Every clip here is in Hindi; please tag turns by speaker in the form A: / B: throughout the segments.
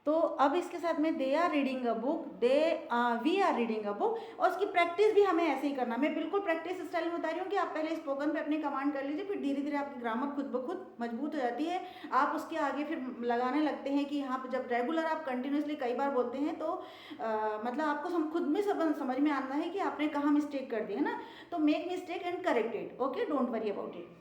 A: तो अब इसके साथ में they are reading a book, we are reading a book, और उसकी प्रैक्टिस भी हमें ऐसे ही करना। मैं बिल्कुल प्रैक्टिस स्टाइल में बता रही हूँ कि आप पहले स्पोकन पे अपनी कमांड कर लीजिए, फिर धीरे धीरे आपकी ग्रामर खुद ब खुद मजबूत हो जाती है। आप उसके आगे फिर लगाने लगते हैं कि यहाँ पर जब रेगुलर आप कंटिन्यूसली कई बार बोलते हैं तो मतलब आपको खुद में समझ में आना है कि आपने कहाँ मिस्टेक कर दी है ना। तो make mistake and correct it, okay, don't worry about it.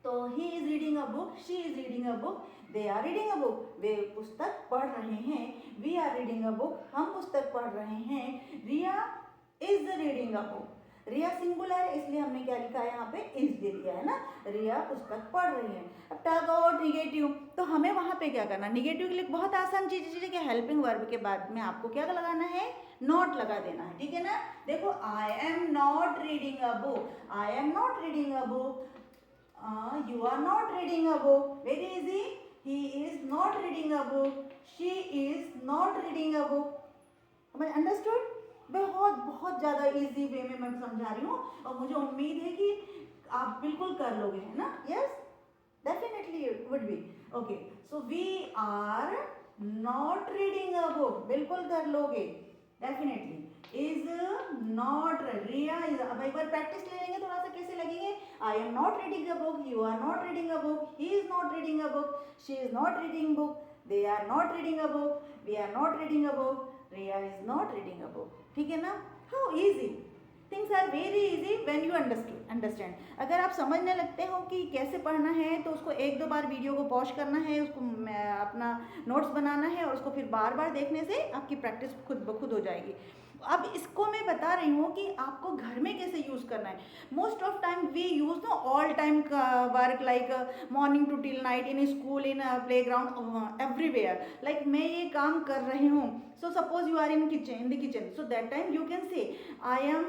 A: तो he is reading a book, she is reading a book, they are reading a book, वे पुस्तक पढ़ रहे हैं, we are reading a book, हम पुस्तक पढ़ रहे हैं, Riya is reading a book. Riya singular है इसलिए हमने क्या लिखा है यहाँ पे, इज दे दिया है ना। रिया पुस्तक पढ़ रही है। अब टॉक अबाउट निगेटिव, तो हमें वहाँ पे क्या करना, निगेटिव के लिए बहुत आसान चीज है कि हेल्पिंग वर्ब के बाद में आपको क्या लगाना है, नॉट लगा देना है, ठीक है ना। देखो, आई am not reading a book, I am not reading a book, you are not reading a book, very easy, he is not reading a book, she is not reading a book, understood. बहुत बहुत ज़्यादा इजी वे में मैं समझा रही हूँ और मुझे उम्मीद है कि आप बिल्कुल कर लोगे, है ना। Yes, definitely would be okay. So we are not reading a book, बिल्कुल कर लोगे definitely. Is not, Riya is, अब एक बार प्रैक्टिस ले लेंगे थोड़ा सा कैसे लगेंगे। I am not reading a book, you are not reading a book, he is not reading a book, she is not reading book, they are not reading a book, we are not reading a book, Riya is not reading a book, ठीक है ना। How easy, things are very easy when you understand. अगर आप समझने लगते हो कि कैसे पढ़ना है तो उसको एक दो बार वीडियो को पॉज करना है, उसको अपना नोट्स बनाना है और उसको फिर बार बार देखने से आपकी प्रैक्टिस खुद ब खुद हो जाएगी। अब इसको मैं बता रही हूँ कि आपको घर में कैसे यूज़ करना है। Most of time we use no all time work like morning to till night, in school, in play ground, everywhere, like मैं ये काम कर रही हूँ। So suppose you are in the kitchen, so that time you can say I am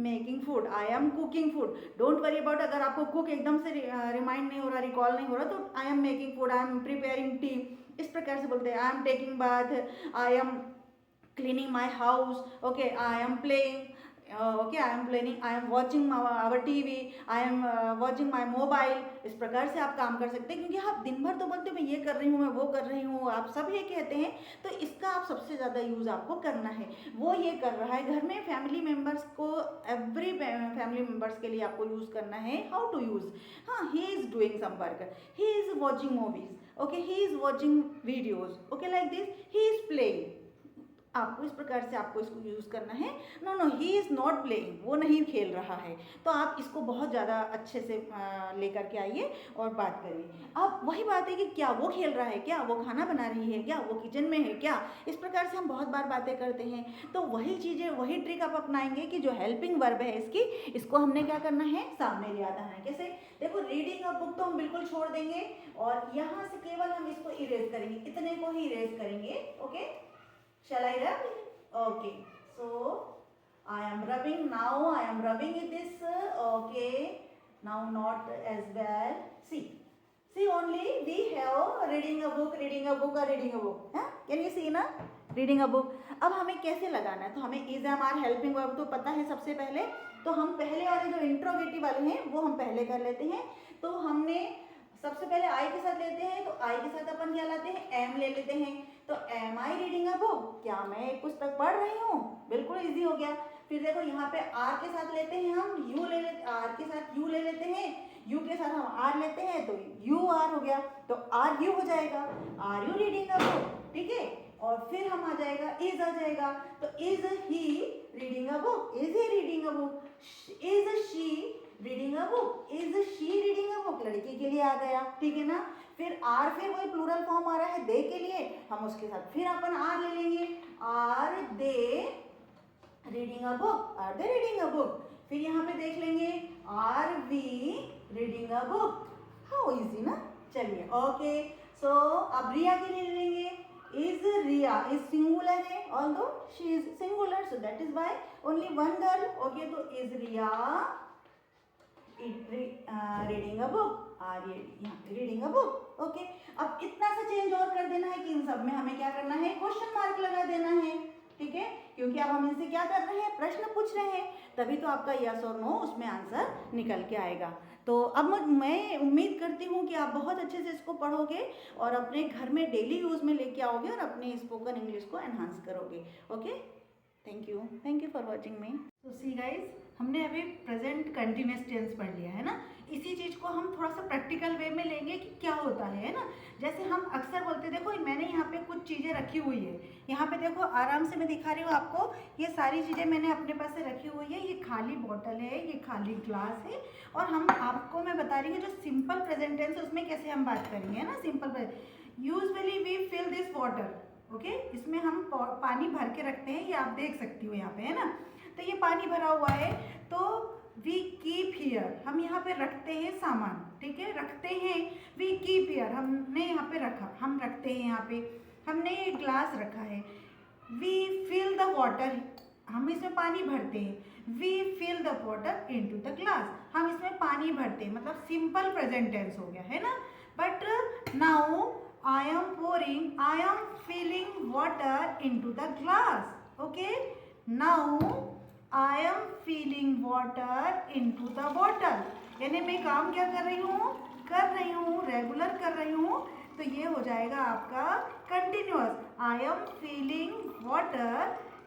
A: making food, I am cooking food. Don't worry about अगर आपको कुक एकदम से रिमाइंड नहीं हो रहा, रिकॉल नहीं हो रहा, तो आई am making food, I am preparing T, इस प्रकार से बोलते हैं। I am taking bath, I am cleaning my house, okay, I am playing, okay, I am playing, I am watching our TV, I am watching my mobile। इस प्रकार से आप काम कर सकते हैं, क्योंकि आप दिन भर तो बोलते हो मैं ये कर रही हूँ, मैं वो कर रही हूँ, आप सब ये कहते हैं, तो इसका आप सबसे ज़्यादा यूज़ आपको करना है। वो ये कर रहा है घर में, फैमिली मेम्बर्स को, एवरी फैमिली मेम्बर्स के लिए आपको यूज़ करना है। हाउ टू यूज़, हाँ, he is doing some work, he is watching movies, okay, he is watching videos, okay, like this, he is playing. आपको इस प्रकार से आपको इसको यूज़ करना है। No no, he is not playing, वो नहीं खेल रहा है। तो आप इसको बहुत ज़्यादा अच्छे से लेकर के आइए और बात करिए। अब वही बात है कि क्या वो खेल रहा है, क्या वो खाना बना रही है, क्या वो किचन में है, क्या, इस प्रकार से हम बहुत बार बातें करते हैं। तो वही चीज़ें, वही ट्रिक आप अपनाएंगे कि जो हेल्पिंग वर्ब है इसकी, इसको हमने क्या करना है, सामने ले आना है। कैसे, देखो, रीडिंग अ बुक तो हम बिल्कुल छोड़ देंगे और यहाँ से केवल हम इसको इरेज करेंगे, इतने को ही इरेज करेंगे, okay. Shall I rub? Okay. So I am rubbing now. I am rubbing it this. Okay. Now not as well. See. See only we have reading a book, reading a book, or reading a book. Huh? Can you see ना? Reading a book. अब हमें कैसे लगाना है, तो हमें is am are helping verb तो पता है सबसे पहले। तो हम पहले वाले जो इंट्रोगेटिव वाले हैं वो हम पहले कर लेते हैं। तो हमने सबसे पहले आई के साथ लेते हैं, तो आई के साथ अपन क्या लाते हैं, एम ले लेते हैं। तो am I reading a book, क्या मैं एक पुस्तक पढ़ रही हूँ, बिल्कुल इजी हो गया। फिर देखो यहाँ पे आर के साथ लेते हैं हम, यू ले लेते, आर के साथ यू ले लेते हैं, यू के साथ हम आर लेते हैं, तो यू आर हो गया, तो आर यू हो जाएगा, are you reading a book, ठीक है। और फिर हम आ जाएगा, इज आ जाएगा, तो is he reading a book, is he reading a book, is she reading a book, is she reading a book, लड़की के लिए आ गया, ठीक है ना। फिर आर, फिर वही प्लूरल फॉर्म आ रहा है दे के लिए, हम उसके साथ फिर अपन आर ले लेंगे, are they reading a book, are they reading a book. फिर यहाँ पे देख लेंगे, are we reading a book. How easy ना। चलिए, ओके। सो अब रिया के लिए लेंगे, इज रिया, इज सिंगुलर है, although she is singular, so that is why only one girl, okay. तो is Riya reading a book, are reading a book, okay. अब इतना सा चेंज और कर देना है कि इन सब में हमें क्या करना है, क्वेश्चन मार्क लगा देना है, ठीक है। क्योंकि अब हम इनसे क्या कर रहे हैं, प्रश्न पूछ रहे हैं, तभी तो आपका यस और नो उसमें आंसर निकल के आएगा। तो अब मैं उम्मीद करती हूँ कि आप बहुत अच्छे से इसको पढ़ोगे और अपने घर में डेली यूज़ में लेके आओगे और अपने स्पोकन इंग्लिश को एनहांस करोगे। Okay, thank you for watching मी। तो सी गाइज, हमने अभी प्रेजेंट कंटिन्यूस टेंस पढ़ लिया है ना। इसी चीज़ को हम थोड़ा सा प्रैक्टिकल वे में लेंगे कि क्या होता है ना। जैसे हम अक्सर बोलते, देखो मैंने यहाँ पे कुछ चीज़ें रखी हुई है, यहाँ पे देखो आराम से मैं दिखा रही हूँ आपको, ये सारी चीज़ें मैंने अपने पास से रखी हुई है। ये खाली बॉटल है, ये खाली ग्लास है, और हम आपको मैं बता रही हूँ जो सिंपल प्रेजेंट टेंस है उसमें कैसे हम बात करेंगे, है ना। Simple, usually we fill this water, okay, इसमें हम पानी भर के रखते हैं, ये आप देख सकती हो यहाँ पे, है ना। तो ये पानी भरा हुआ है, तो वी कीप हियर, हम यहाँ पे रखते हैं सामान, ठीक है, रखते हैं। वी कीप हियर, हमने यहाँ पे रखा, हम रखते हैं यहाँ पे, हमने ये ग्लास रखा है। वी फिल द वाटर, हम इसमें पानी भरते हैं। We fill the water into the glass, हम इसमें पानी भरते हैं, मतलब सिंपल प्रेजेंट टेंस हो गया, है ना। But now I am pouring, I am filling water into the glass. Okay. Now I am filling water into the bottle. यानी मैं काम क्या कर रही हूँ, रेगुलर कर रही हूँ, तो ये हो जाएगा आपका continuous. I am filling water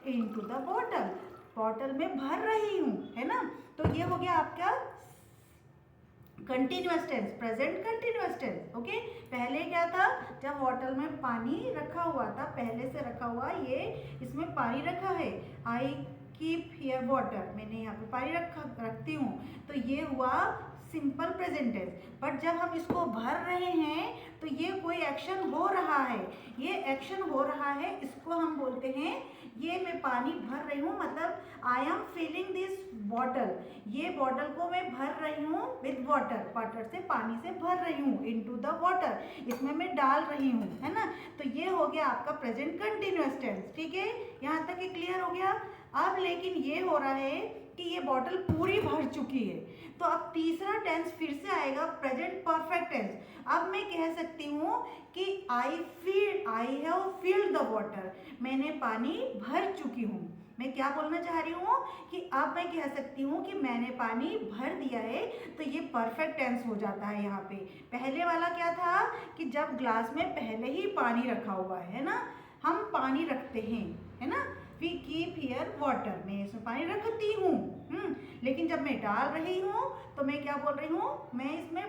A: into the bottle. Bottle में भर रही हूँ, है ना। तो ये हो गया आपका continuous tense, present continuous tense. Okay, पहले क्या था, जब बॉटल में पानी रखा हुआ था, पहले से रखा हुआ, ये इसमें पानी रखा है। आई कीप हियर वाटर, मैंने यहाँ पे पानी रखती हूँ, तो ये हुआ सिंपल प्रेजेंट टेंस। बट जब हम इसको भर रहे हैं तो ये कोई एक्शन हो रहा है, ये एक्शन हो रहा है, इसको हम बोलते हैं, ये मैं पानी भर रही हूँ, मतलब I am filling this bottle, ये बॉटल को मैं भर रही हूँ विद वाटर, वाटर से, पानी से भर रही हूँ, इनटू द वाटर, इसमें मैं डाल रही हूँ, है ना। तो ये हो गया आपका प्रेजेंट कंटिन्यूअस टेंस, ठीक है, यहाँ तक ये क्लियर हो गया। अब लेकिन ये हो रहा है कि ये बॉटल पूरी भर चुकी है, तो अब तीसरा टेंस फिर से आएगा, प्रेजेंट परफेक्ट टेंस। अब मैं कह सकती हूँ कि I have filled the water, मैंने पानी भर चुकी हूँ। मैं क्या बोलना चाह रही हूँ कि अब मैं कह सकती हूँ कि मैंने पानी भर दिया है, तो ये परफेक्ट टेंस हो जाता है यहाँ पे। पहले वाला क्या था कि जब ग्लास में पहले ही पानी रखा हुआ है ना, हम पानी रखते हैं, है ना, वी कीप हियर वाटर, मैं इसमें पानी रखती हूँ, लेकिन जब मैं डाल रही हूँ तो मैं क्या बोल रही हूँ, मैं इसमें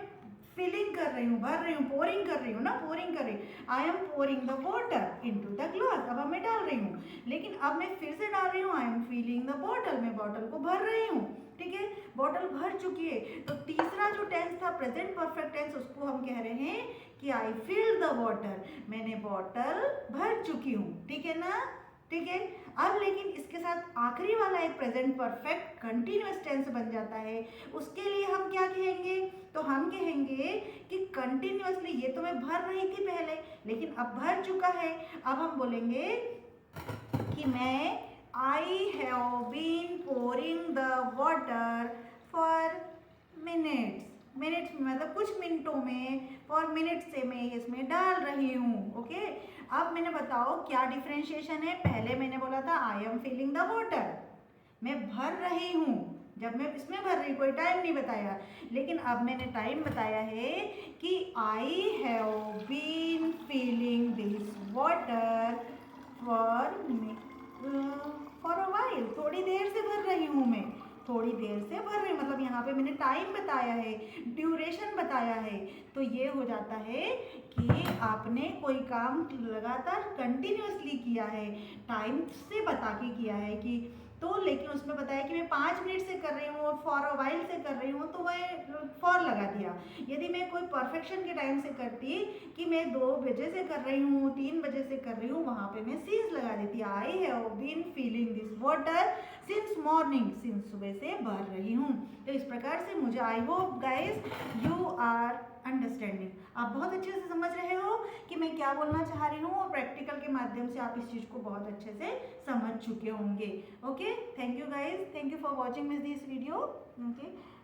A: फिलिंग कर रही हूँ, भर रही हूँ, पोरिंग कर रही हूँ ना, पोरिंग कर रही हूँ, I M pouring the water into the glass, अब मैं डाल रही हूँ, लेकिन अब मैं फिर से डाल रही हूँ, I am filling the bottle, मैं बॉटल को भर रही हूँ, ठीक है, बॉटल भर चुकी है। तो तीसरा जो टेंस था प्रेजेंट परफेक्ट टेंस, उसको हम कह रहे हैं कि आई फिल द वाटर, मैंने बॉटल भर चुकी हूँ, ठीक है ना, ठीक है। अब लेकिन इसके साथ आखिरी वाला एक प्रेजेंट परफेक्ट कंटिन्यूअस टेंस बन जाता है, उसके लिए हम क्या कहेंगे, तो हम कहेंगे कि कंटिन्यूअसली, ये तो मैं भर रही थी पहले, लेकिन अब भर चुका है, अब हम बोलेंगे कि मैं I have been pouring the water for minutes, minutes मतलब कुछ मिनटों में, फॉर मिनट से मैं इसमें डाल रही हूँ। ओके, अब मैंने बताओ क्या डिफ्रेंशिएशन है। पहले मैंने बोला था I am filling the water, मैं भर रही हूँ, जब मैं इसमें भर रही, कोई टाइम नहीं बताया, लेकिन अब मैंने टाइम बताया है कि I have been filling this water for a while, थोड़ी देर से भर रही हूँ मैं, थोड़ी देर से भर रही हूँ, मतलब यहाँ पे मैंने टाइम बताया है, ड्यूरेशन बताया है, तो ये हो जाता है कि आपने कोई काम लगातार कंटिन्यूअसली किया है, टाइम से बता के किया है कि, तो लेकिन उसमें बताया कि मैं 5 मिनट से कर रही हूँ और फॉर अ वाइल से कर रही हूँ, तो मैं फॉर लगा दिया। यदि मैं कोई परफेक्शन के टाइम से करती कि मैं 2 बजे से कर रही हूँ, 3 बजे से कर रही हूँ, वहाँ पे मैं सिंस लगा देती, I have been feeling this water since morning, since सुबह से भर रही हूँ। तो इस प्रकार से मुझे, I hope guys you are understanding, आप बहुत अच्छे से समझ रहे हो कि मैं क्या बोलना चाह रही हूँ, और प्रैक्टिकल के माध्यम से आप इस चीज़ को बहुत अच्छे से समझ चुके होंगे। Okay, thank you guys, thank you for watching this video. Okay.